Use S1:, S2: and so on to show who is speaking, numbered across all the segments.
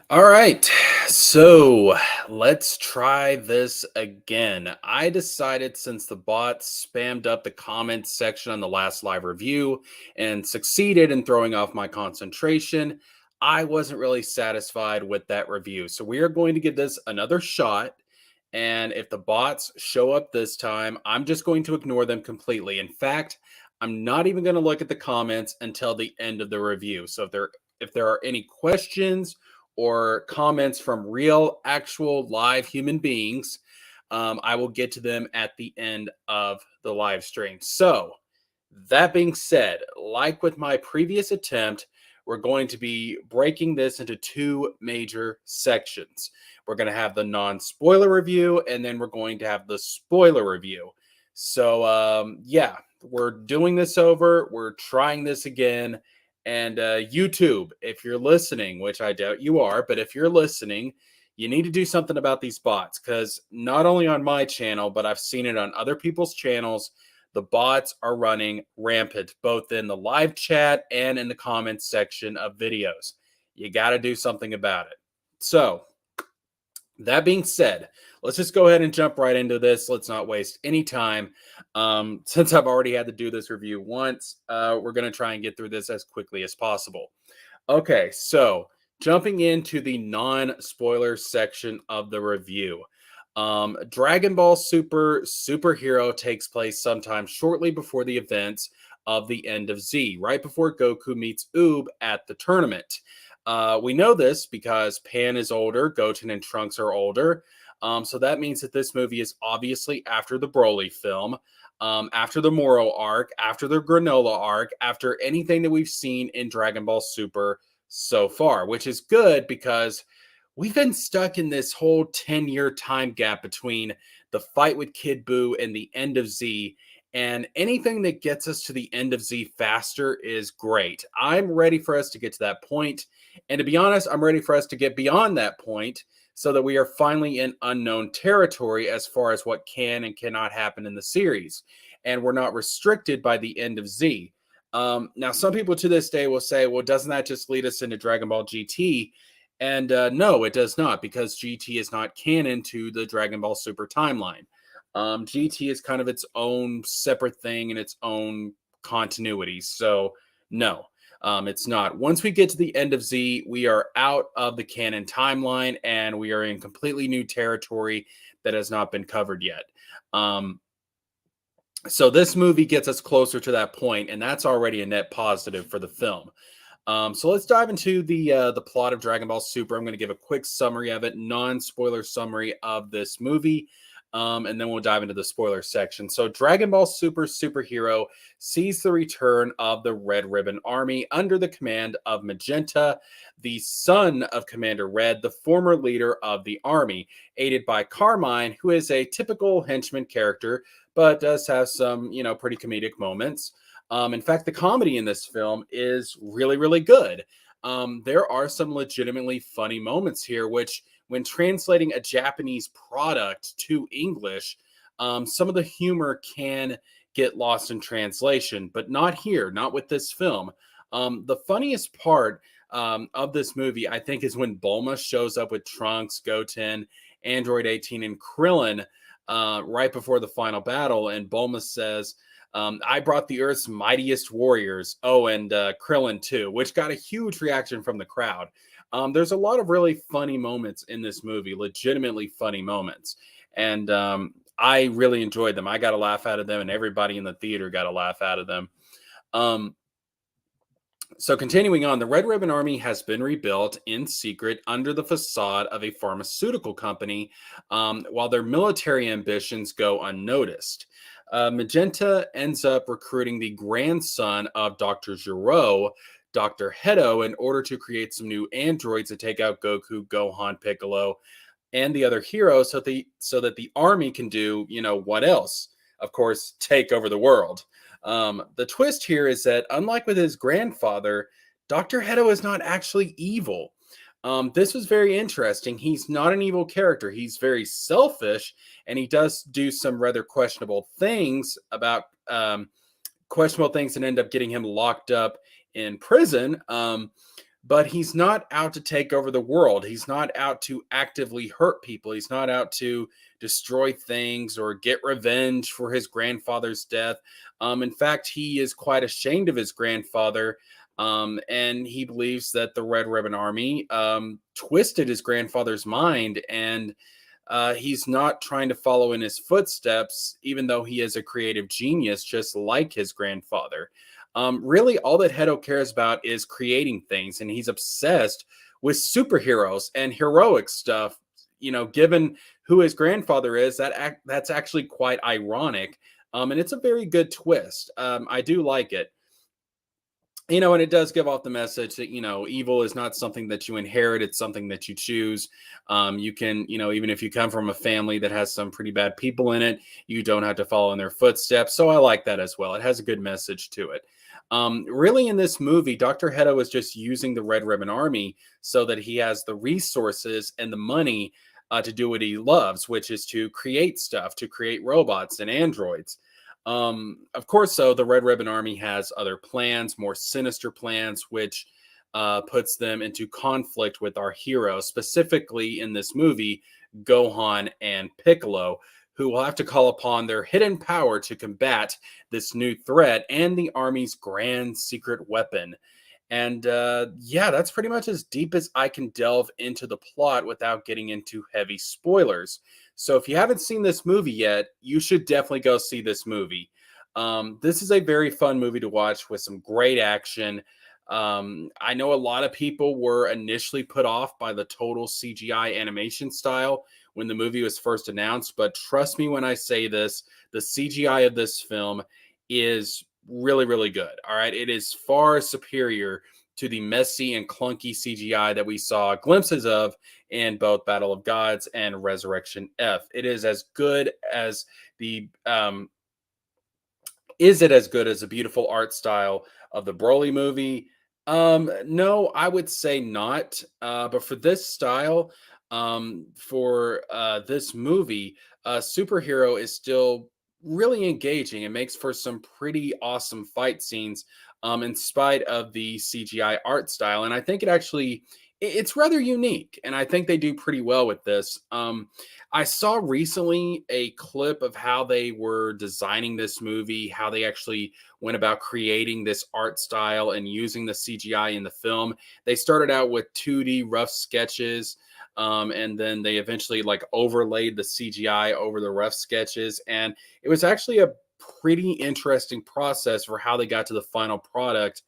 S1: All right, so let's try this again. I decided since the bots spammed up the comments section on the last live review and succeeded in throwing off my concentration, I wasn't really satisfied with that review. So we are going to give this another shot. And if the bots show up this time, I'm just going to ignore them completely. In fact, I'm not even going to look at the comments until the end of the review. So if there are any questions or comments from real, actual, live human beings, I will get to them at the end of the live stream. So, that being said, like with my previous attempt, we're going to be breaking this into two major sections. We're going to have the non spoiler review, and then we're going to have the spoiler review. So, yeah, we're doing this over. We're trying this again. And YouTube, if you're listening, which I doubt you are, but if you're listening, you need to do something about these bots because not only on my channel, but I've seen it on other people's channels. The bots are running rampant, both in the live chat and in the comments section of videos. You got to do something about it. So, that being said, let's just go ahead and jump right into this. Let's not waste any time. Since I've already had to do this review once, we're going to try and get through this as quickly as possible. Okay, so jumping into the non spoiler section of the review. Dragon Ball Super Superhero takes place sometime shortly before the events of the end of Z, right before Goku meets Oob at the tournament. We know this because Pan is older, Goten and Trunks are older. So that means that this movie is obviously after the Broly film, after the Moro arc, after the Granola arc, after anything that we've seen in Dragon Ball Super so far, which is good because we've been stuck in this whole 10-year time gap between the fight with Kid Buu and the end of Z. And anything that gets us to the end of Z faster is great. I'm ready for us to get to that point. And to be honest, I'm ready for us to get beyond that point so that we are finally in unknown territory as far as what can and cannot happen in the series. And we're not restricted by the end of Z. Now, some people to this day will say, well, doesn't that just lead us into Dragon Ball GT? And no, it does not, because GT is not canon to the Dragon Ball Super timeline. GT is kind of its own separate thing in its own continuity. So, no, it's not. Once we get to the end of Z, we are out of the canon timeline and we are in completely new territory that has not been covered yet. Um, so, this movie gets us closer to that point, and that's already a net positive for the film. So let's dive into the plot of Dragon Ball Super. I'm going to give a quick summary of it, non-spoiler summary of this movie, and then we'll dive into the spoiler section. So Dragon Ball Super Superhero sees the return of the Red Ribbon Army under the command of Magenta, the son of Commander Red, the former leader of the army, aided by Carmine, who is a typical henchman character, but does have some, pretty comedic moments. In fact, the comedy in this film is really, really good. There are some legitimately funny moments here, which, when translating a Japanese product to English, some of the humor can get lost in translation, but not here, not with this film. The funniest part of this movie, I think, is when Bulma shows up with Trunks, Goten, Android 18, and Krillin right before the final battle, and Bulma says, I brought the Earth's mightiest warriors. Oh, and Krillin too, which got a huge reaction from the crowd. There's a lot of really funny moments in this movie, legitimately funny moments. And I really enjoyed them. I got a laugh out of them, and everybody in the theater got a laugh out of them. Um, so, continuing on, the Red Ribbon Army has been rebuilt in secret under the facade of a pharmaceutical company, while their military ambitions go unnoticed. Magenta ends up recruiting the grandson of Dr. Giro, Dr. Hedo, in order to create some new androids to take out Goku, Gohan, Piccolo, and the other heroes so that the army can do, what else? Of course, take over the world. The twist here is that, unlike with his grandfather, Dr. Hedo is not actually evil. This was very interesting. He's not an evil character. He's very selfish, and he does do some rather questionable things that end up getting him locked up in prison. but he's not out to take over the world. He's not out to actively hurt people. He's not out to destroy things or get revenge for his grandfather's death. In fact, he is quite ashamed of his grandfather. And he believes that the Red Ribbon Army twisted his grandfather's mind, and he's not trying to follow in his footsteps, even though he is a creative genius, just like his grandfather. Really, all that Hedo cares about is creating things, and he's obsessed with superheroes and heroic stuff. Given who his grandfather is, that's actually quite ironic, and it's a very good twist. I do like it. And it does give off the message that evil is not something that you inherit; it's something that you choose. You can, even if you come from a family that has some pretty bad people in it, you don't have to follow in their footsteps. So I like that as well. It has a good message to it. Really, in this movie, Dr. Hedo is just using the Red Ribbon Army so that he has the resources and the money to do what he loves, which is to create stuff, to create robots and androids. Of course, so the Red Ribbon Army has other plans, more sinister plans, which puts them into conflict with our heroes, specifically in this movie, Gohan and Piccolo, who will have to call upon their hidden power to combat this new threat and the Army's grand secret weapon. And yeah, that's pretty much as deep as I can delve into the plot without getting into heavy spoilers. So if you haven't seen this movie yet, you should definitely go see this movie. This is a very fun movie to watch with some great action. I know a lot of people were initially put off by the total CGI animation style when the movie was first announced, but trust me when I say this, the CGI of this film is really, really good. All right. It is far superior to the messy and clunky CGI that we saw glimpses of in both Battle of Gods and Resurrection F. It is as good as the is it as good as the beautiful art style of the Broly movie? No, I would say not. But for this style, for this movie, superhero is still really engaging. It makes for some pretty awesome fight scenes, in spite of the CGI art style. And I think it's rather unique, and I think they do pretty well with this. I saw recently a clip of how they were designing this movie, how they actually went about creating this art style and using the CGI in the film. They started out with 2D rough sketches, and then they eventually like overlaid the CGI over the rough sketches. And it was actually a pretty interesting process for how they got to the final product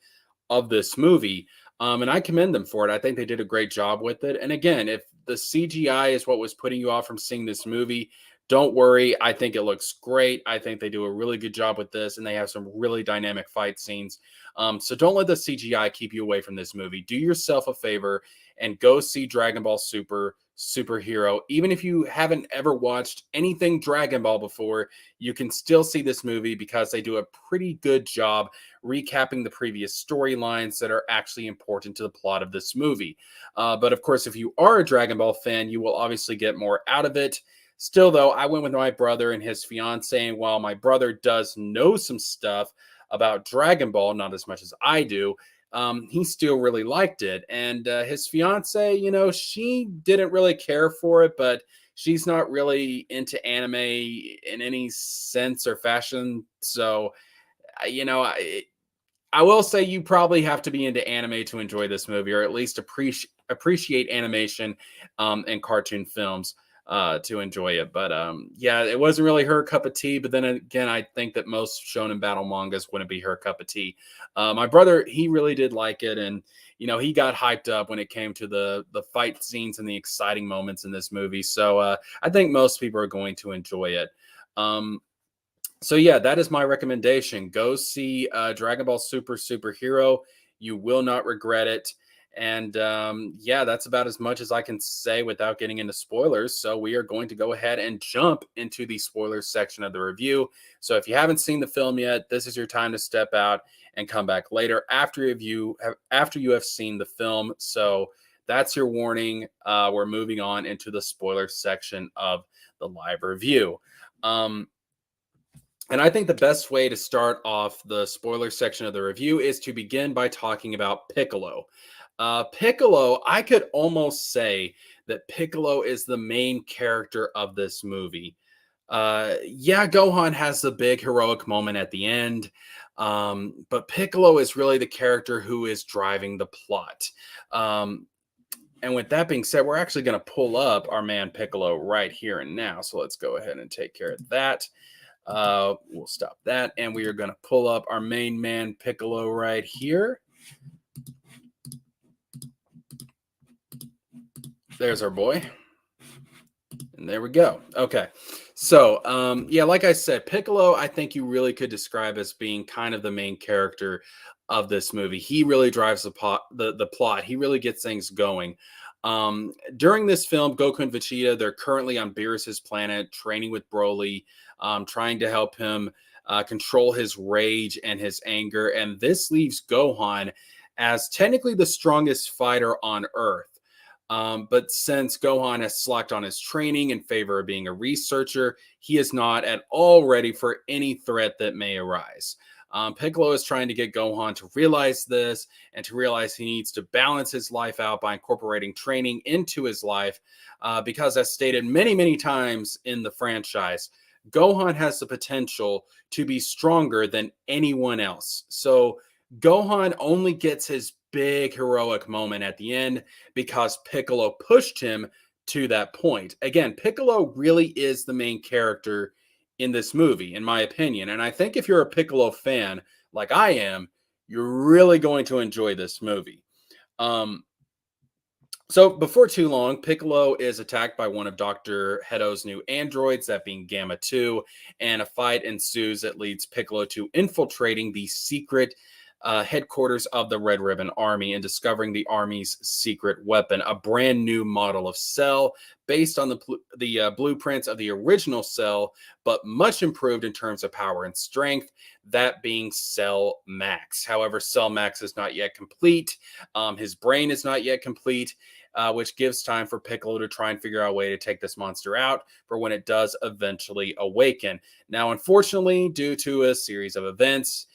S1: of this movie. And I commend them for it. I think they did a great job with it. And again, if the CGI is what was putting you off from seeing this movie, don't worry. I think it looks great. I think they do a really good job with this, and they have some really dynamic fight scenes. So don't let the CGI keep you away from this movie. Do yourself a favor and go see Dragon Ball Super Superhero. Even if you haven't ever watched anything Dragon Ball before, you can still see this movie because they do a pretty good job recapping the previous storylines that are actually important to the plot of this movie. But of course, if you are a Dragon Ball fan, you will obviously get more out of it. Still, though, I went with my brother and his fiance, and while my brother does know some stuff about Dragon Ball, not as much as I do, he still really liked it. And his fiance, she didn't really care for it, but she's not really into anime in any sense or fashion. So, I will say you probably have to be into anime to enjoy this movie, or at least appreciate animation and cartoon films to enjoy it. But yeah, it wasn't really her cup of tea. But then again, I think that most shonen battle mangas wouldn't be her cup of tea. My brother, he really did like it, and he got hyped up when it came to the fight scenes and the exciting moments in this movie. So I think most people are going to enjoy it. So yeah, that is my recommendation. Go see Dragon Ball Super Superhero. You will not regret it. And yeah, that's about as much as I can say without getting into spoilers. So we are going to go ahead and jump into the spoilers section of the review. So if you haven't seen the film yet, this is your time to step out and come back later after you have seen the film. So that's your warning. We're moving on into the spoiler section of the live review. And I think the best way to start off the spoiler section of the review is to begin by talking about Piccolo. Piccolo, I could almost say that Piccolo is the main character of this movie. Yeah, Gohan has the big heroic moment at the end, but Piccolo is really the character who is driving the plot. Um, and with that being said, we're actually going to pull up our man Piccolo right here and now. So let's go ahead and take care of that. We'll stop that, and we are going to pull up our main man Piccolo right here. There's our boy. And there we go. Okay. So, yeah, like I said, Piccolo, I think you really could describe as being kind of the main character of this movie. He really drives the plot. He really gets things going. During this film, Goku and Vegeta, they're currently on Beerus's planet, training with Broly, trying to help him control his rage and his anger. And this leaves Gohan as technically the strongest fighter on Earth. But since Gohan has slacked on his training in favor of being a researcher, he is not at all ready for any threat that may arise. Piccolo is trying to get Gohan to realize this and to realize he needs to balance his life out by incorporating training into his life. Because, as stated many, many times in the franchise, Gohan has the potential to be stronger than anyone else. So, Gohan only gets his big heroic moment at the end because Piccolo pushed him to that point. Again, Piccolo really is the main character in this movie, in my opinion. And I think if you're a Piccolo fan, like I am, you're really going to enjoy this movie. Um, so before too long, Piccolo is attacked by one of Dr. Heto's new androids, that being Gamma 2, and a fight ensues that leads Piccolo to infiltrating the secret headquarters of the Red Ribbon Army and discovering the Army's secret weapon, a brand new model of Cell based on the blueprints of the original Cell, but much improved in terms of power and strength, that being Cell Max. However, Cell Max is not yet complete. His brain is not yet complete. Which gives time for Piccolo to try and figure out a way to take this monster out for when it does eventually awaken. Now, unfortunately, due to a series of events,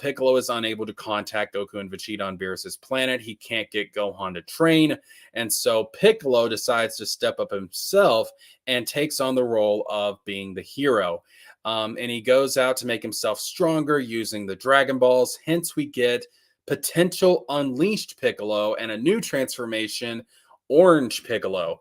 S1: Piccolo is unable to contact Goku and Vegeta on Beerus's planet. He can't get Gohan to train. And so Piccolo decides to step up himself and takes on the role of being the hero. And he goes out to make himself stronger using the Dragon Balls. Hence, we get potential unleashed Piccolo and a new transformation, Orange Piccolo.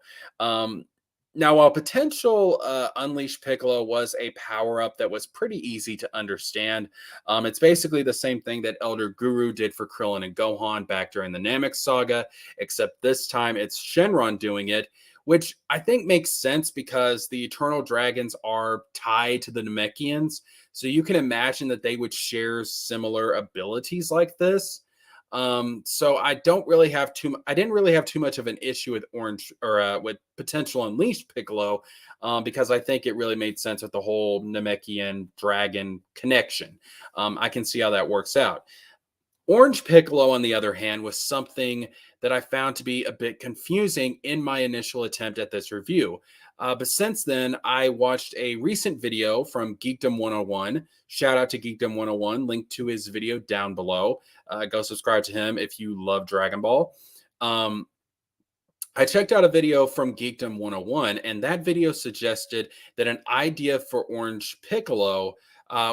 S1: Now, while potential Unleashed Piccolo was a power up that was pretty easy to understand, it's basically the same thing that Elder Guru did for Krillin and Gohan back during the Namek saga, except this time it's Shenron doing it, which I think makes sense because the Eternal Dragons are tied to the Namekians. So you can imagine that they would share similar abilities like this. So I didn't really have too much of an issue with Orange or with potential Unleashed Piccolo, because I think it really made sense with the whole Namekian dragon connection. I can see how that works out. Orange Piccolo, on the other hand, was something that I found to be a bit confusing in my initial attempt at this review. But since then, I watched a recent video from Geekdom 101. Shout out to Geekdom 101, link to his video down below. Go subscribe to him if you love Dragon Ball. Um, I checked out a video from Geekdom 101, and that video suggested that an idea for Orange Piccolo,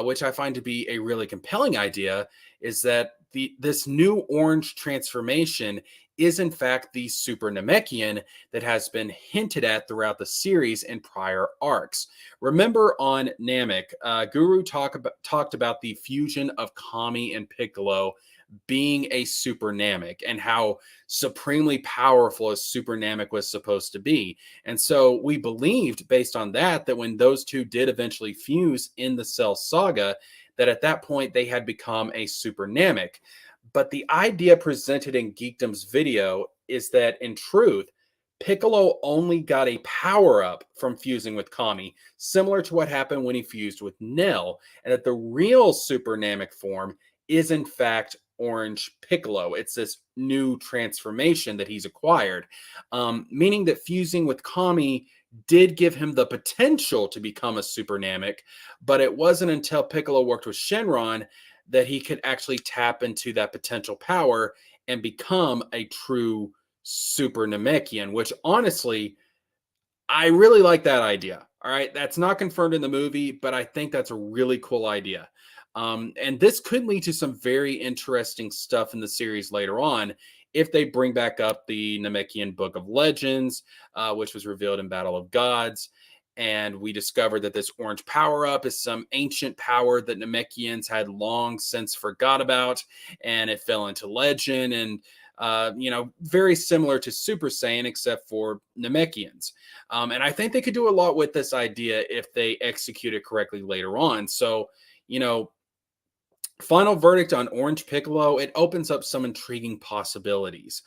S1: which I find to be a really compelling idea, is that this new orange transformation is in fact the Super Namekian that has been hinted at throughout the series in prior arcs. Remember on Namek, Guru talked about the fusion of Kami and Piccolo being a Super Namek and how supremely powerful a Super Namek was supposed to be. And so we believed, based on that, that when those two did eventually fuse in the Cell Saga, that at that point they had become a Super Namek. But the idea presented in Geekdom's video is that, in truth, Piccolo only got a power up from fusing with Kami, similar to what happened when he fused with Nell, and that the real Super Namek form is in fact Orange Piccolo. It's this new transformation that he's acquired, meaning that fusing with Kami did give him the potential to become a super Namek, but it wasn't until Piccolo worked with Shenron that he could actually tap into that potential power and become a true super Namekian, which honestly, I really like that idea. All right. That's not confirmed in the movie, but I think that's a really cool idea. And this could lead to some very interesting stuff in the series later on if they bring back up the Namekian Book of Legends, which was revealed in Battle of Gods. And we discovered that this orange power up is some ancient power that Namekians had long since forgot about, and it fell into legend. And very similar to Super Saiyan, except for Namekians. And I think they could do a lot with this idea if they execute it correctly later on. So, you know, final verdict on Orange Piccolo, it opens up some intriguing possibilities,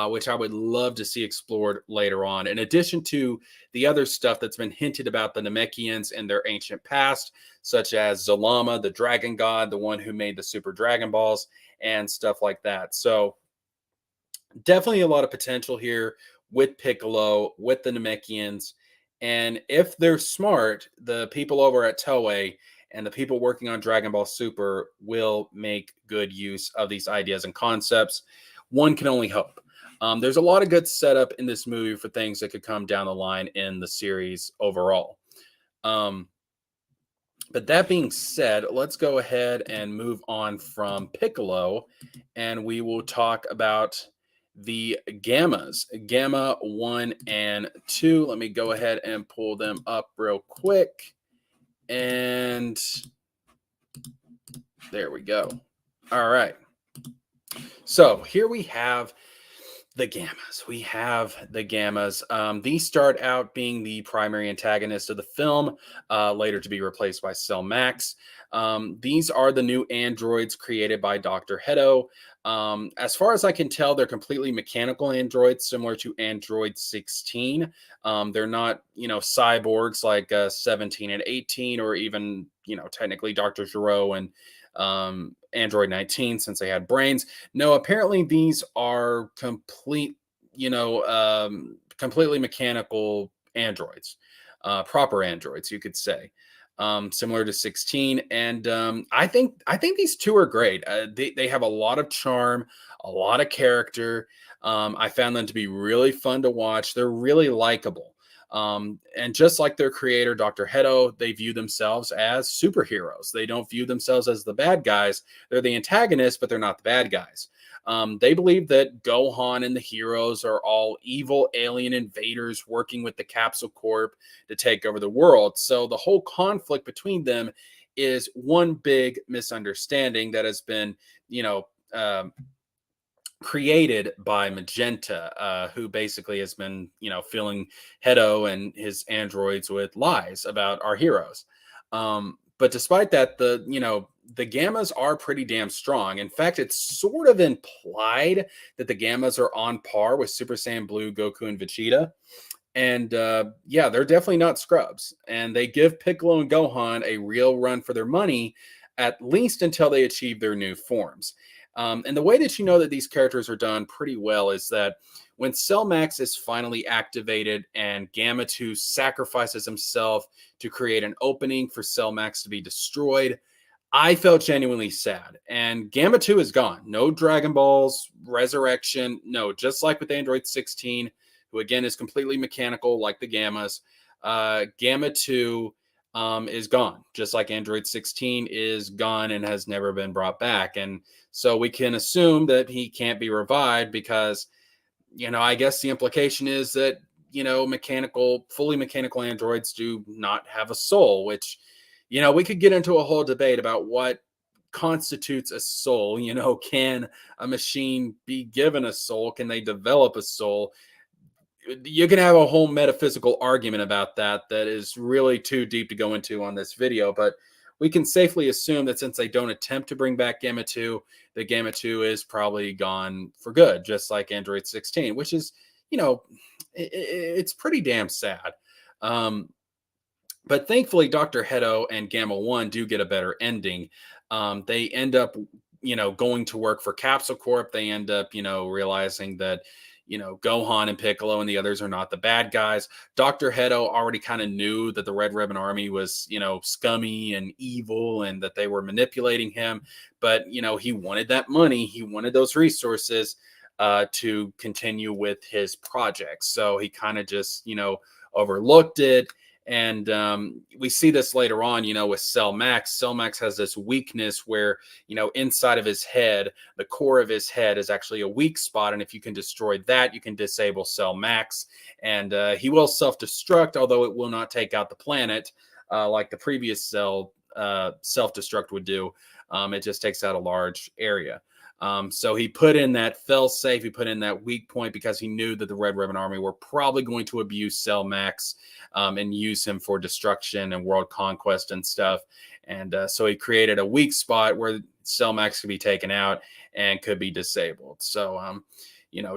S1: which I would love to see explored later on. In addition to the other stuff that's been hinted about the Namekians and their ancient past, such as Zalama, the dragon god, the one who made the Super Dragon Balls, and stuff like that. So, definitely a lot of potential here with Piccolo, with the Namekians. And if they're smart, the people over at Toei and the people working on Dragon Ball Super will make good use of these ideas and concepts. One can only hope. There's a lot of good setup in this movie for things that could come down the line in the series overall. But that being said, let's go ahead and move on from Piccolo, and we will talk about the Gammas, Gamma 1 and 2. Let me go ahead and pull them up real quick. And there we go. All right. So here we have the Gammas. We have the Gammas. These start out being the primary antagonist of the film, later to be replaced by Cell Max. These are the new androids created by Dr. Hedo. As far as I can tell, they're completely mechanical androids, similar to Android 16. They're not, cyborgs like 17 and 18, or even, technically Dr. Gero and Android 19, since they had brains. No, apparently these are completely mechanical androids, proper androids, you could say, similar to 16. And I think these two are great. They have a lot of charm, a lot of character. I found them to be really fun to watch. They're really likable. And just like their creator, Dr. Hedo, they view themselves as superheroes. They don't view themselves as the bad guys. They're the antagonists, but they're not the bad guys. They believe that Gohan and the heroes are all evil alien invaders working with the Capsule Corp to take over the world. So the whole conflict between them is one big misunderstanding that has been, created by Magenta, who basically has been, filling Hedo and his androids with lies about our heroes. But despite that, the Gammas are pretty damn strong. In fact, it's sort of implied that the Gammas are on par with Super Saiyan Blue, Goku, and Vegeta. And they're definitely not scrubs. And they give Piccolo and Gohan a real run for their money, at least until they achieve their new forms. And the way that you know that these characters are done pretty well is that when Cell Max is finally activated and Gamma 2 sacrifices himself to create an opening for Cell Max to be destroyed, I felt genuinely sad. And Gamma 2 is gone. No Dragon Balls, Resurrection. No, just like with Android 16, who again is completely mechanical like the Gammas. Gamma 2 is gone, just like Android 16 is gone and has never been brought back. And so we can assume that he can't be revived because, I guess the implication is that, fully mechanical androids do not have a soul, which, we could get into a whole debate about what constitutes a soul. Can a machine be given a soul? Can they develop a soul? You can have a whole metaphysical argument about that is really too deep to go into on this video, but we can safely assume that since they don't attempt to bring back Gamma 2, the Gamma 2 is probably gone for good, just like Android 16, which is, it's pretty damn sad. But thankfully, Dr. Hedo and Gamma 1 do get a better ending. They end up, going to work for Capsule Corp. They end up, realizing that, Gohan and Piccolo and the others are not the bad guys. Dr. Hedo already kind of knew that the Red Ribbon Army was, scummy and evil and that they were manipulating him. But, he wanted that money, he wanted those resources to continue with his project. So he kind of just, overlooked it. And we see this later on, with Cell Max. Cell Max has this weakness where, inside of his head, the core of his head is actually a weak spot. And if you can destroy that, you can disable Cell Max. And he will self destruct, although it will not take out the planet like the previous Cell self destruct would do. It just takes out a large area. So he put in that fail safe. He put in that weak point because he knew that the Red Ribbon Army were probably going to abuse Cell Max and use him for destruction and world conquest and stuff. And so he created a weak spot where Cell Max could be taken out and could be disabled. So,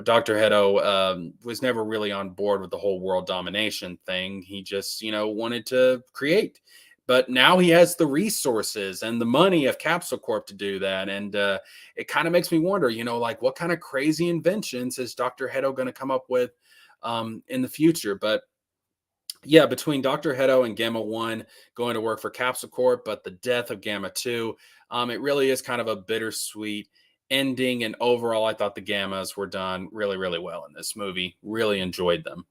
S1: Dr. Hedo was never really on board with the whole world domination thing. He just, wanted to create. But now he has the resources and the money of Capsule Corp to do that. And it kind of makes me wonder, like what kind of crazy inventions is Dr. Hedo going to come up with in the future? But yeah, between Dr. Hedo and Gamma 1 going to work for Capsule Corp, but the death of Gamma 2, it really is kind of a bittersweet ending. And overall, I thought the Gammas were done really, really well in this movie. Really enjoyed them.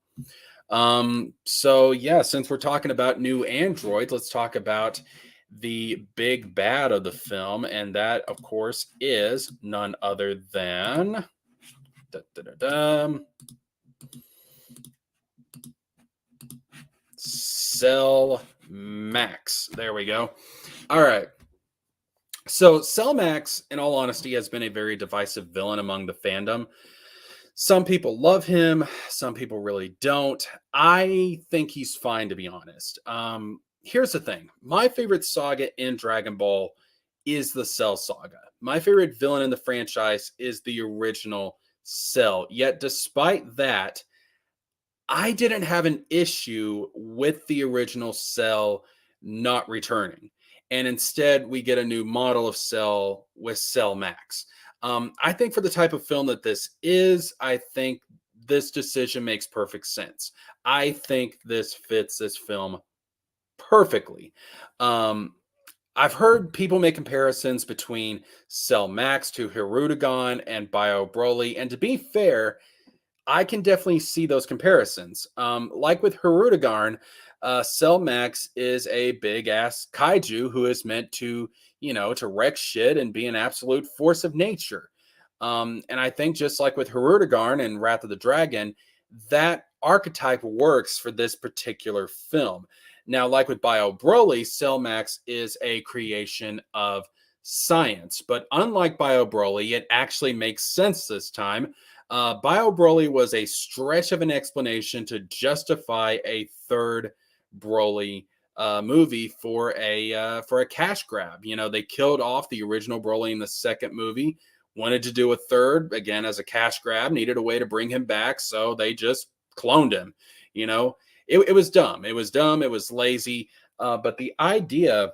S1: So yeah, since we're talking about new androids, let's talk about the big bad of the film. And that, of course, is none other than Cell Max. There we go. All right. So Cell Max, in all honesty, has been a very divisive villain among the fandom. Some people love him. Some people really don't. I think he's fine, to be honest. Here's the thing. My favorite saga in Dragon Ball is the Cell Saga. My favorite villain in the franchise is the original Cell. Yet, despite that, I didn't have an issue with the original Cell not returning. And instead, we get a new model of Cell with Cell Max. I think for the type of film that this is, I think this decision makes perfect sense. I think this fits this film perfectly. I've heard people make comparisons between Cell Max to Hirudegarn and Bio Broly, and to be fair, I can definitely see those comparisons. Like with Hirudegarn, Cell Max is a big ass kaiju who is meant to, to wreck shit and be an absolute force of nature. And I think just like with Hirudegarn and Wrath of the Dragon, that archetype works for this particular film. Now, like with Bio Broly, Cell Max is a creation of science. But unlike Bio Broly, it actually makes sense this time. Bio Broly was a stretch of an explanation to justify a third Broly movie for a cash grab. They killed off the original Broly in the second movie, wanted to do a third again as a cash grab, needed a way to bring him back, so they just cloned him. It was dumb. It was dumb. It was lazy. But the idea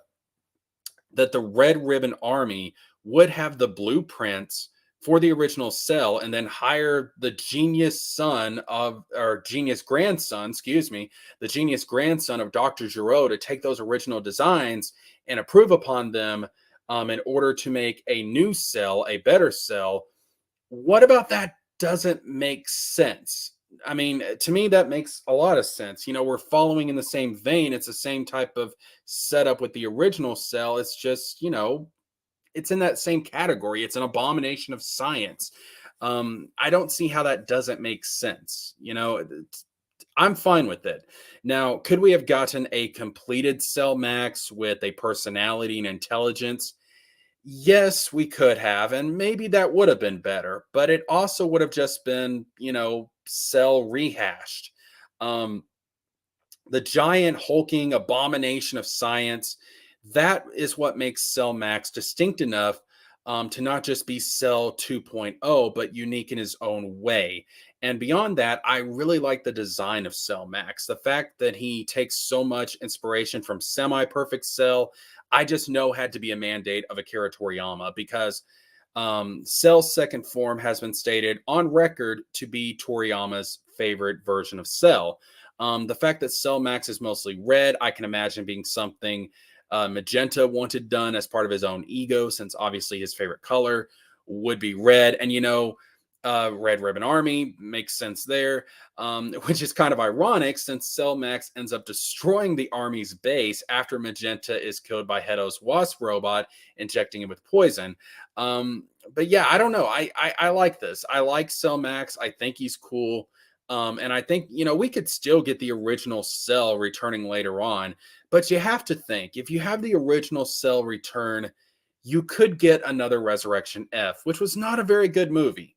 S1: that the Red Ribbon Army would have the blueprints for the original Cell and then hire the genius grandson, the genius grandson of Dr. Gero to take those original designs and approve upon them in order to make a new Cell, a better Cell. What about that doesn't make sense? I mean, to me, that makes a lot of sense. We're following in the same vein. It's the same type of setup with the original Cell. It's just, it's in that same category. It's an abomination of science. I don't see how that doesn't make sense. I'm fine with it. Now, could we have gotten a completed Cell Max with a personality and intelligence? Yes, we could have, and maybe that would have been better, but it also would have just been, Cell rehashed. The giant hulking abomination of science, that is what makes Cell Max distinct enough to not just be Cell 2.0, but unique in his own way. And beyond that, I really like the design of Cell Max. The fact that he takes so much inspiration from Semi-Perfect Cell, I just know had to be a mandate of Akira Toriyama, because Cell's second form has been stated on record to be Toriyama's favorite version of Cell. The fact that Cell Max is mostly red, I can imagine being something Magenta wanted done as part of his own ego, since obviously his favorite color would be red. And, Red Ribbon Army makes sense there, which is kind of ironic since Cell Max ends up destroying the army's base after Magenta is killed by Heto's Wasp robot, injecting him with poison. But yeah, I don't know. I like this. I like Cell Max. I think he's cool. And I think, we could still get the original Cell returning later on, but you have to think if you have the original Cell return, you could get another Resurrection F, which was not a very good movie.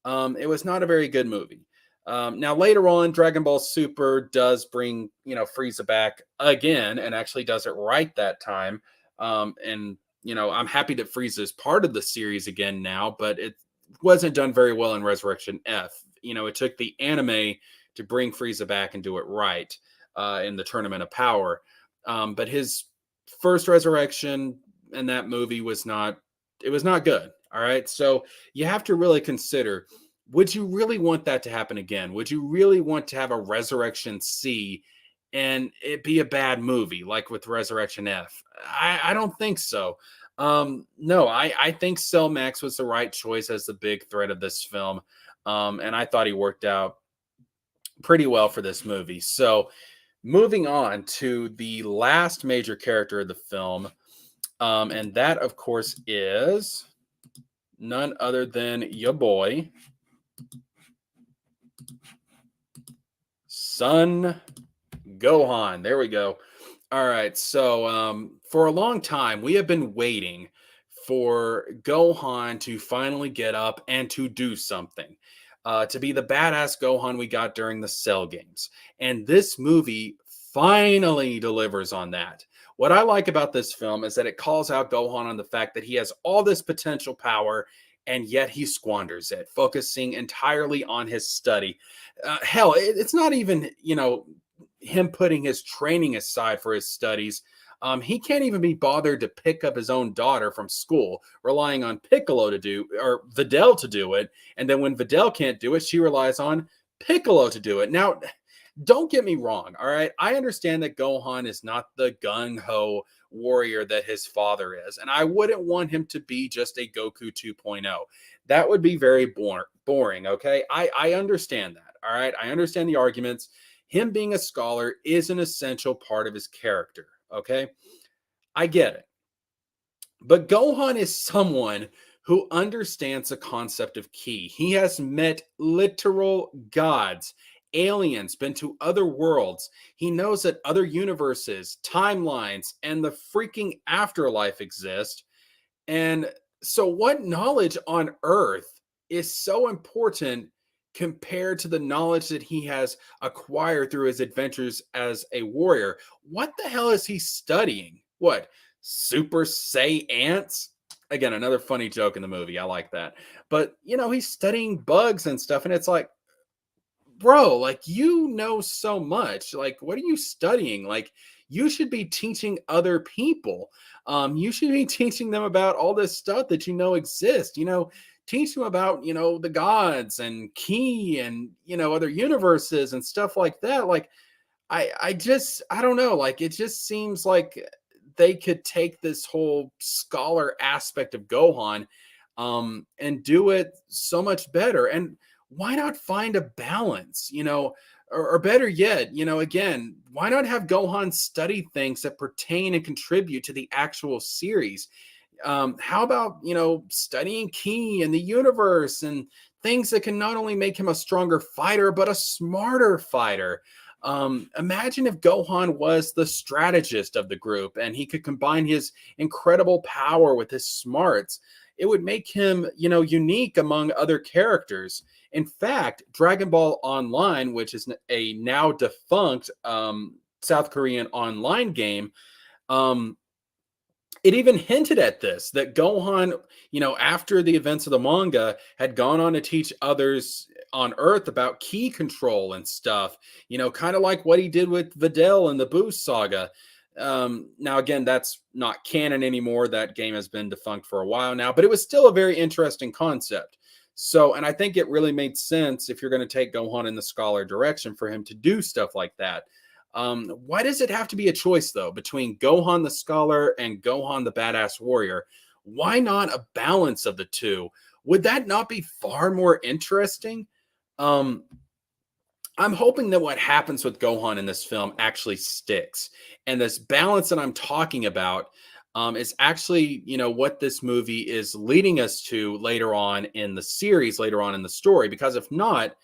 S1: It was not a very good movie. Now later on, Dragon Ball Super does bring Frieza back again, and actually does it right that time. And I'm happy that Frieza is part of the series again now, but it wasn't done very well in Resurrection F. It took the anime to bring Frieza back and do it right in the Tournament of Power. But his first resurrection in that movie was not good. All right. So you have to really consider, would you really want that to happen again? Would you really want to have a Resurrection C and it be a bad movie like with Resurrection F? I don't think so. No, I think Cell Max was the right choice as the big threat of this film. And I thought he worked out pretty well for this movie. So moving on to the last major character of the film. And that, of course, is none other than your boy, Son Gohan. There we go. All right. So for a long time, we have been waiting for Gohan to finally get up and to do something. To be the badass Gohan we got during the Cell games. And this movie finally delivers on that. What I like about this film is that it calls out Gohan on the fact that he has all this potential power and yet he squanders it, focusing entirely on his study. Hell, it's not even, him putting his training aside for his studies. He can't even be bothered to pick up his own daughter from school, relying on Piccolo to do, or Videl to do it. And then when Videl can't do it, she relies on Piccolo to do it. Now, don't get me wrong, all right? I understand that Gohan is not the gung-ho warrior that his father is, and I wouldn't want him to be just a Goku 2.0. That would be very boring, okay? I understand that, all right? I understand the arguments. Him being a scholar is an essential part of his character, okay? I get it. But Gohan is someone who understands the concept of ki. He has met literal gods, aliens, been to other worlds. He knows that other universes, timelines, and the freaking afterlife exist. And so, what knowledge on Earth is so important compared to the knowledge that he has acquired through his adventures as a warrior? What the hell is he studying? What? Super Say ants? Again, another funny joke in the movie. I like that. But, he's studying bugs and stuff. And it's like, bro, like, you know so much. Like, what are you studying? Like, you should be teaching other people. You should be teaching them about all this stuff that exists. Teach them about the gods and ki and other universes and stuff like that. Like, I don't know. Like, it just seems like they could take this whole scholar aspect of Gohan and do it so much better. And why not find a balance, or better yet, again, why not have Gohan study things that pertain and contribute to the actual series? How about, studying ki and the universe and things that can not only make him a stronger fighter, but a smarter fighter? Imagine if Gohan was the strategist of the group and he could combine his incredible power with his smarts. It would make him, unique among other characters. In fact, Dragon Ball Online, which is a now defunct South Korean online game, it even hinted at this, that Gohan, after the events of the manga, had gone on to teach others on Earth about ki control and stuff, kind of like what he did with Videl in the Boo saga. Now, again, that's not canon anymore. That game has been defunct for a while now, but it was still a very interesting concept. So, and I think it really made sense if you're going to take Gohan in the scholar direction for him to do stuff like that. Why does it have to be a choice, though, between Gohan the scholar and Gohan the badass warrior? Why not a balance of the two? Would that not be far more interesting? Um, I'm hoping that what happens with Gohan in this film actually sticks. And this balance that I'm talking about is actually, what this movie is leading us to later on in the series, later on in the story. Because if not,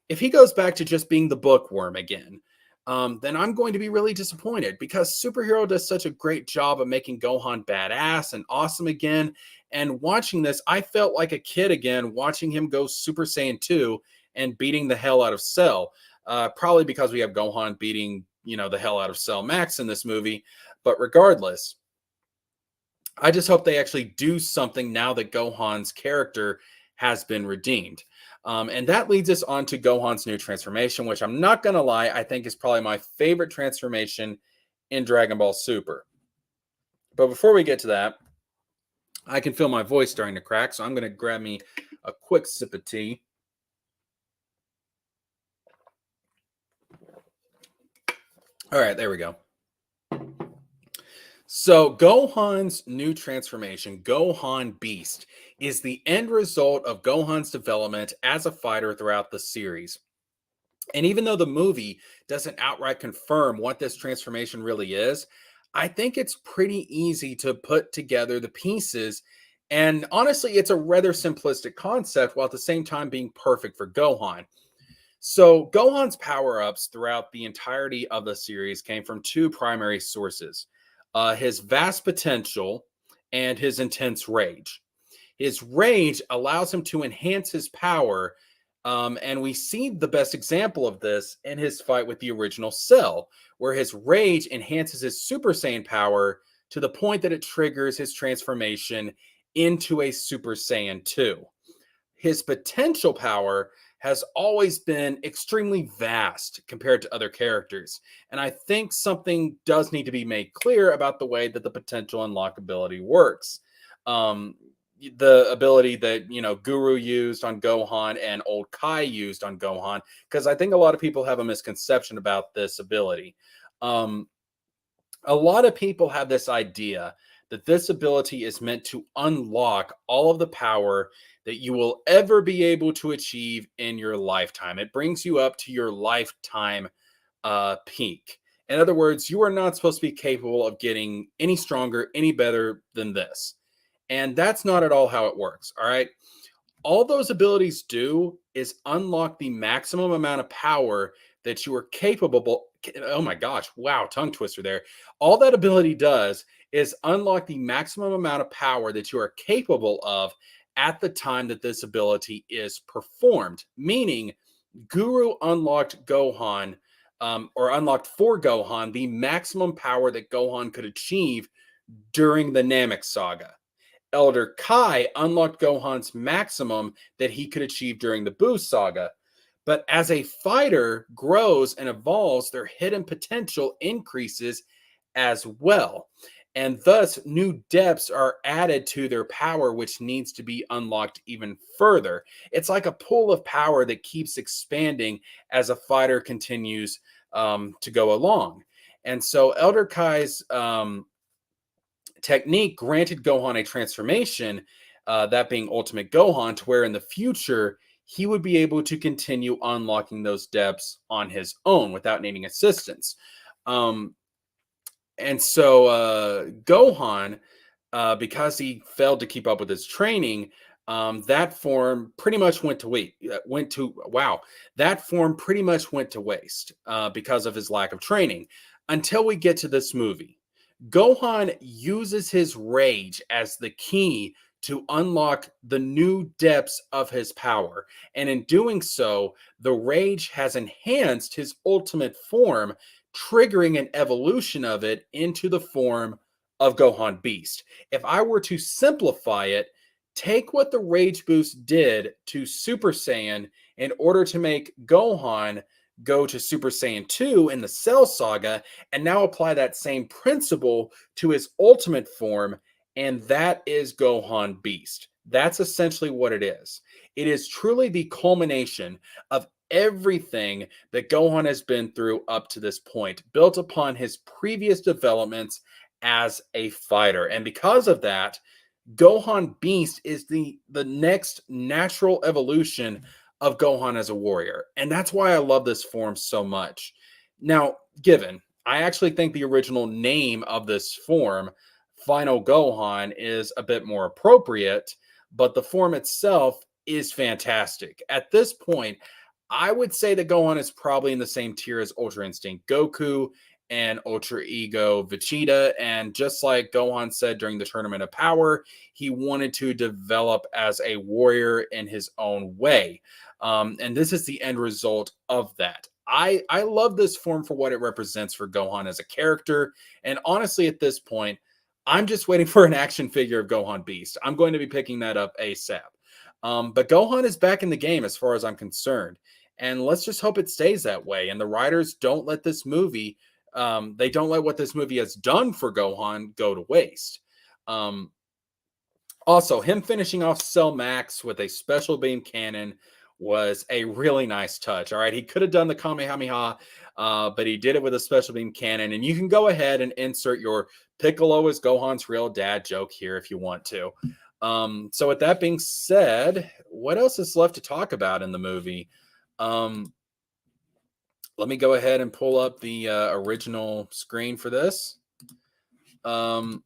S1: if he goes back to just being the bookworm again, then I'm going to be really disappointed because Superhero does such a great job of making Gohan badass and awesome again. And watching this, I felt like a kid again, watching him go Super Saiyan 2 and beating the hell out of Cell. Probably because we have Gohan beating, the hell out of Cell Max in this movie. But regardless, I just hope they actually do something now that Gohan's character has been redeemed. And that leads us on to Gohan's new transformation, which I'm not going to lie, I think is probably my favorite transformation in Dragon Ball Super. But before we get to that, I can feel my voice starting to crack, so I'm going to grab me a quick sip of tea. All right, there we go. So Gohan's new transformation, Gohan Beast, is the end result of Gohan's development as a fighter throughout the series. And even though the movie doesn't outright confirm what this transformation really is, I think it's pretty easy to put together the pieces. And honestly, it's a rather simplistic concept while at the same time being perfect for Gohan. So, Gohan's power ups throughout the entirety of the series came from two primary sources, his vast potential and his intense rage. His rage allows him to enhance his power. And we see the best example of this in his fight with the original Cell, where his rage enhances his Super Saiyan power to the point that it triggers his transformation into a Super Saiyan 2. His potential power has always been extremely vast compared to other characters. And I think something does need to be made clear about the way that the potential unlockability works. Um, the ability that Guru used on Gohan and Old Kai used on Gohan, because I think a lot of people have a misconception about this ability. A lot of people have this idea that this ability is meant to unlock all of the power that you will ever be able to achieve in your lifetime. It brings you up to your lifetime peak. In other words, you are not supposed to be capable of getting any stronger, any better than this. And that's not at all how it works. All right. All those abilities do is unlock the maximum amount of power that you are capable. Oh my gosh. Wow. Tongue twister there. All that ability does is unlock the maximum amount of power that you are capable of at the time that this ability is performed. Meaning, Guru unlocked Gohan, or unlocked for Gohan, the maximum power that Gohan could achieve during the Namek saga. Elder Kai unlocked Gohan's maximum that he could achieve during the Buu saga. But as a fighter grows and evolves, their hidden potential increases as well. And thus, new depths are added to their power, which needs to be unlocked even further. It's like a pool of power that keeps expanding as a fighter continues to go along. And so, Elder Kai's technique granted Gohan a transformation, that being Ultimate Gohan, to where in the future he would be able to continue unlocking those depths on his own without needing assistance. And so Gohan, because he failed to keep up with his training, that form pretty much went to that form pretty much went to waste because of his lack of training. Until we get to this movie, Gohan uses his rage as the key to unlock the new depths of his power. And in doing so, the rage has enhanced his ultimate form, triggering an evolution of it into the form of Gohan Beast. If I were to simplify it, take what the Rage Boost did to Super Saiyan in order to make Gohan go to Super Saiyan 2 in the Cell Saga and now apply that same principle to his ultimate form, and that is Gohan Beast. That's essentially what it is. It is truly the culmination of everything that Gohan has been through up to this point, built upon his previous developments as a fighter. And because of that, Gohan Beast is the next natural evolution of Gohan as a warrior. And that's why I love this form so much. Now, given I actually think the original name of this form, Final Gohan, is a bit more appropriate, but the form itself is fantastic. At this point, I would say that Gohan is probably in the same tier as Ultra Instinct Goku and Ultra Ego Vegeta. And just like Gohan said during the Tournament of Power, he wanted to develop as a warrior in his own way. And this is the end result of that. I love this form for what it represents for Gohan as a character. And honestly, at this point, I'm just waiting for an action figure of Gohan Beast. I'm going to be picking that up ASAP. But Gohan is back in the game as far as I'm concerned. And let's just hope it stays that way. And the writers don't let this movie, they don't let what this movie has done for Gohan go to waste. Um, Also, him finishing off Cell Max with a special beam cannon was a really nice touch. All right, he could have done the Kamehameha, but he did it with a special beam cannon. And you can go ahead and insert your Piccolo is Gohan's real dad joke here if you want to. So, with that being said, what else is left to talk about in the movie? Um, Let me go ahead and pull up the original screen for this. Um,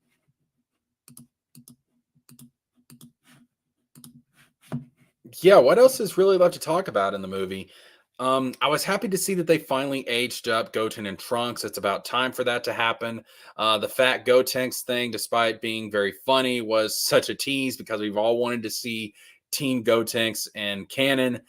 S1: yeah, what else is really left to talk about in the movie? I was happy to see that they finally aged up Goten and Trunks. It's about time for that to happen. The fat Gotenks thing, despite being very funny, was such a tease because we've all wanted to see Teen Gotenks and canon.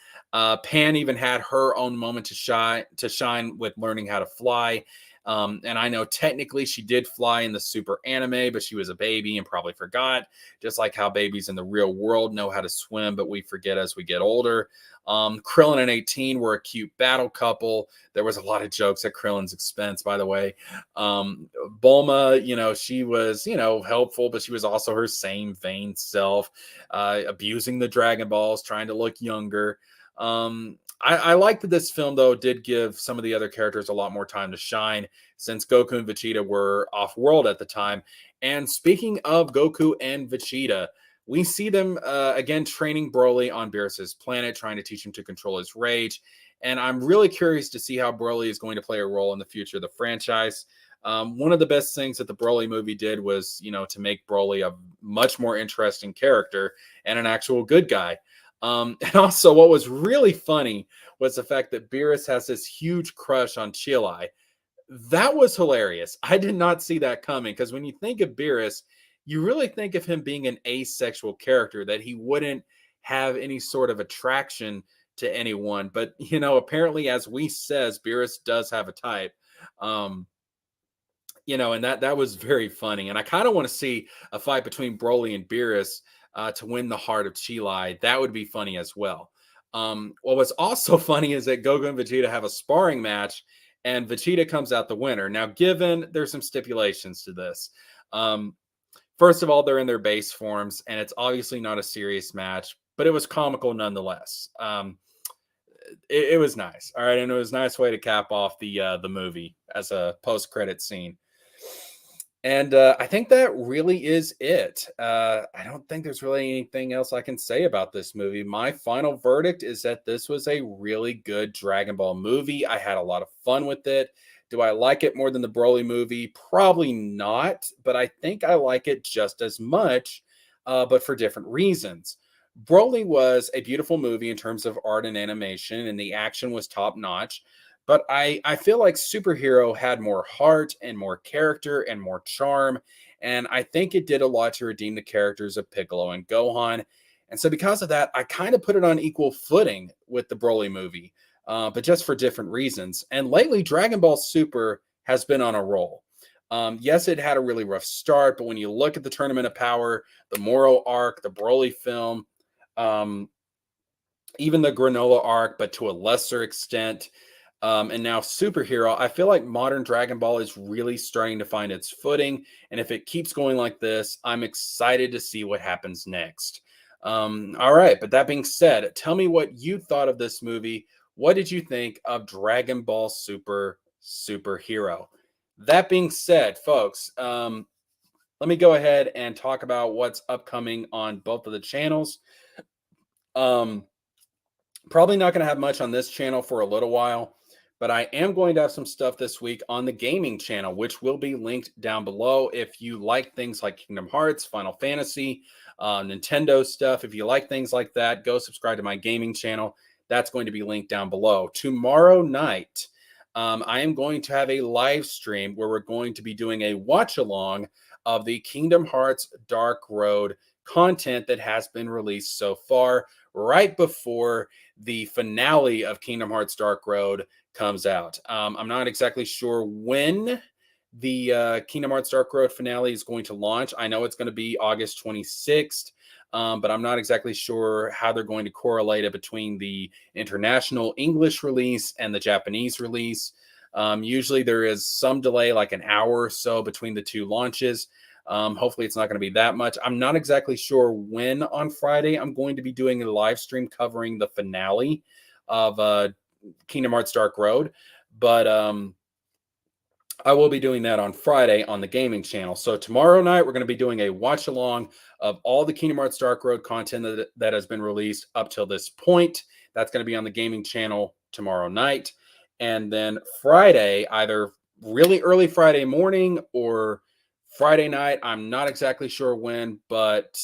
S1: Pan even had her own moment to shine with learning how to fly. And I know technically she did fly in the Super anime, but she was a baby and probably forgot, just like how babies in the real world know how to swim, but we forget as we get older. Krillin and 18 were a cute battle couple. There was a lot of jokes at Krillin's expense, by the way. Bulma, she was, helpful, but she was also her same vain self, abusing the Dragon Balls, trying to look younger. I like that this film, though, did give some of the other characters a lot more time to shine since Goku and Vegeta were off world at the time. And speaking of Goku and Vegeta, we see them again training Broly on Beerus's planet, trying to teach him to control his rage. And I'm really curious to see how Broly is going to play a role in the future of the franchise. One of the best things that the Broly movie did was, to make Broly a much more interesting character and an actual good guy. And also, what was really funny was the fact that Beerus has this huge crush on Chili. That was hilarious. I did not see that coming because when you think of Beerus, you really think of him being an asexual character, that he wouldn't have any sort of attraction to anyone. But, apparently, as we says, Beerus does have a type. Um, and that was very funny. And I kind of want to see a fight between Broly and Beerus to win the heart of Chili. That would be funny as well. What was also funny is that Goku and Vegeta have a sparring match, and Vegeta comes out the winner. Now, given there's some stipulations to this. First of all, they're in their base forms, and it's obviously not a serious match, but it was comical nonetheless. It was nice, all right, and it was a nice way to cap off the movie as a post-credit scene. And I think that really is it. I don't think there's really anything else I can say about this movie. My final verdict is that this was a really good Dragon Ball movie. I had a lot of fun with it. Do I like it more than the Broly movie? Probably not, but I think I like it just as much, but for different reasons. Broly was a beautiful movie in terms of art and animation, and the action was top notch. But I feel like Superhero had more heart and more character and more charm. And I think it did a lot to redeem the characters of Piccolo and Gohan. And so, because of that, I kind of put it on equal footing with the Broly movie, but just for different reasons. And lately, Dragon Ball Super has been on a roll. Yes, it had a really rough start, but when you look at the Tournament of Power, the Moro arc, the Broly film, um, even the Granola arc, but to a lesser extent, And now superhero, I feel like modern Dragon Ball is really starting to find its footing. And if it keeps going like this, I'm excited to see what happens next. All right. But that being said, tell me what you thought of this movie. What did you think of Dragon Ball Superhero? That being said, folks, let me go ahead and talk about what's upcoming on both of the channels. Um, Probably not going to have much on this channel for a little while, but I am going to have some stuff this week on the gaming channel, which will be linked down below. If you like things like Kingdom Hearts, Final Fantasy, Nintendo stuff, if you like things like that, go subscribe to my gaming channel. That's going to be linked down below. Tomorrow night, I am going to have a live stream where we're going to be doing a watch along of the Kingdom Hearts Dark Road content that has been released so far, right before the finale of Kingdom Hearts Dark Road comes out. I'm not exactly sure when the Kingdom Hearts Dark Road finale is going to launch. I know it's going to be August 26th, but I'm not exactly sure how they're going to correlate it between the international English release and the Japanese release. Usually there is some delay, like an hour or so between the two launches. Hopefully it's not going to be that much. I'm not exactly sure when on Friday I'm going to be doing a live stream covering the finale of Kingdom Hearts Dark Road, but I will be doing that on Friday on the gaming channel. So tomorrow night, we're going to be doing a watch along of all the Kingdom Hearts Dark Road content that has been released up till this point. That's going to be on the gaming channel tomorrow night. And then Friday, either really early Friday morning or Friday night, I'm not exactly sure when, but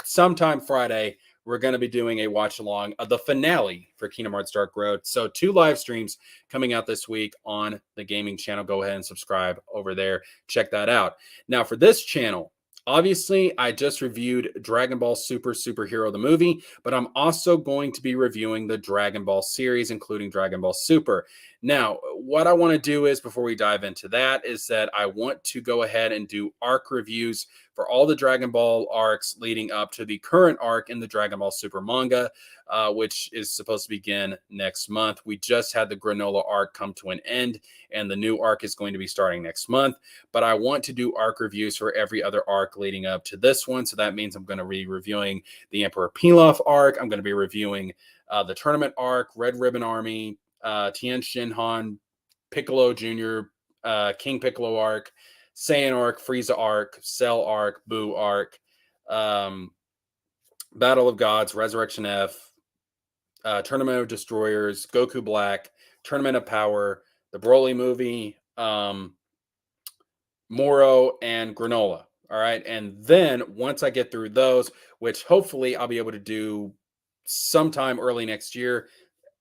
S1: sometime Friday, we're going to be doing a watch along of the finale for Kingdom Hearts Dark Road. So 2 live streams coming out this week on the gaming channel. Go ahead and subscribe over there. Check that out. Now for this channel, obviously I just reviewed Dragon Ball Superhero, the movie, but I'm also going to be reviewing the Dragon Ball series, including Dragon Ball Super. Now, what I want to do is, before we dive into that, is that I want to go ahead and do arc reviews for all the Dragon Ball arcs leading up to the current arc in the Dragon Ball Super manga, which is supposed to begin next month. We just had the Granola arc come to an end, and the new arc is going to be starting next month. But I want to do arc reviews for every other arc leading up to this one. So that means I'm going to be reviewing the Emperor Pilaf arc. I'm going to be reviewing the tournament arc, Red Ribbon Army, Tien Shinhan, Piccolo Jr., King Piccolo arc, Saiyan arc, Frieza arc, Cell arc, Boo arc, Battle of Gods, Resurrection F, Tournament of Destroyers, Goku Black, Tournament of Power, the Broly movie, Moro, and Granola. All right. And then once I get through those, which hopefully I'll be able to do sometime early next year.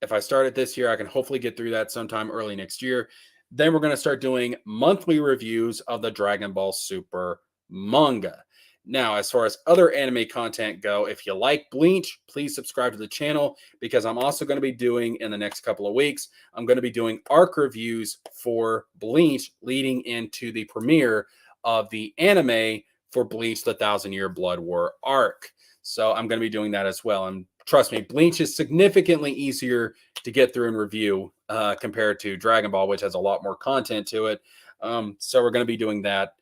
S1: If I start it this year, I can hopefully get through that sometime early next year. Then we're going to start doing monthly reviews of the Dragon Ball Super manga. Now, as far as other anime content go, if you like Bleach, please subscribe to the channel, because I'm also going to be doing, in the next couple of weeks, I'm going to be doing arc reviews for Bleach leading into the premiere of the anime for Bleach, the Thousand Year Blood War arc. So I'm going to be doing that as well. And trust me, Bleach is significantly easier to get through and review compared to Dragon Ball, which has a lot more content to it. So we're going to be doing that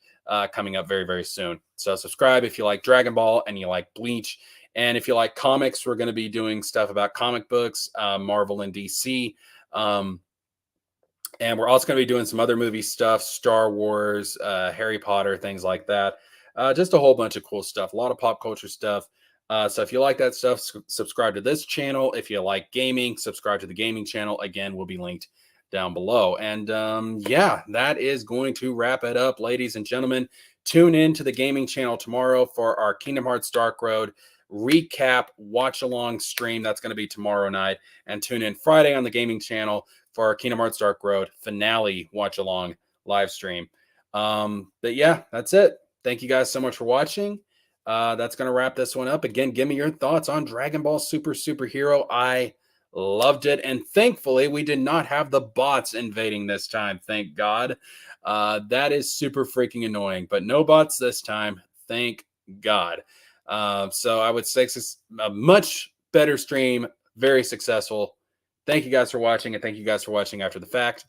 S1: coming up very, very soon. So subscribe if you like Dragon Ball and you like Bleach. And if you like comics, we're going to be doing stuff about comic books, Marvel and DC. And we're also going to be doing some other movie stuff, Star Wars, Harry Potter, things like that. Just a whole bunch of cool stuff, a lot of pop culture stuff. So if you like that stuff, subscribe to this channel. If you like gaming, subscribe to the gaming channel. Again, will be linked down below. And yeah, that is going to wrap it up, ladies and gentlemen. Tune in to the gaming channel tomorrow for our Kingdom Hearts Dark Road recap watch along stream. That's going to be tomorrow night. And tune in Friday on the gaming channel for our Kingdom Hearts Dark Road finale watch along live stream. But yeah, that's it. Thank you guys so much for watching. That's going to wrap this one up. Again, give me your thoughts on Dragon Ball Superhero. I loved it. And thankfully, we did not have the bots invading this time. Thank God. That is super freaking annoying. But no bots this time. Thank God. So I would say it's a much better stream. Very successful. Thank you guys for watching, and thank you guys for watching after the fact.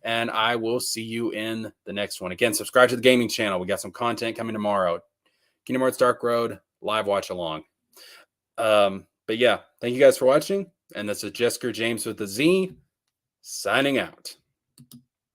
S1: And I will see you in the next one. Again, subscribe to the gaming channel. We got some content coming tomorrow. Kingdom Hearts Dark Road, live watch along. But yeah, thank you guys for watching. And this is Jesker James with the Z, signing out.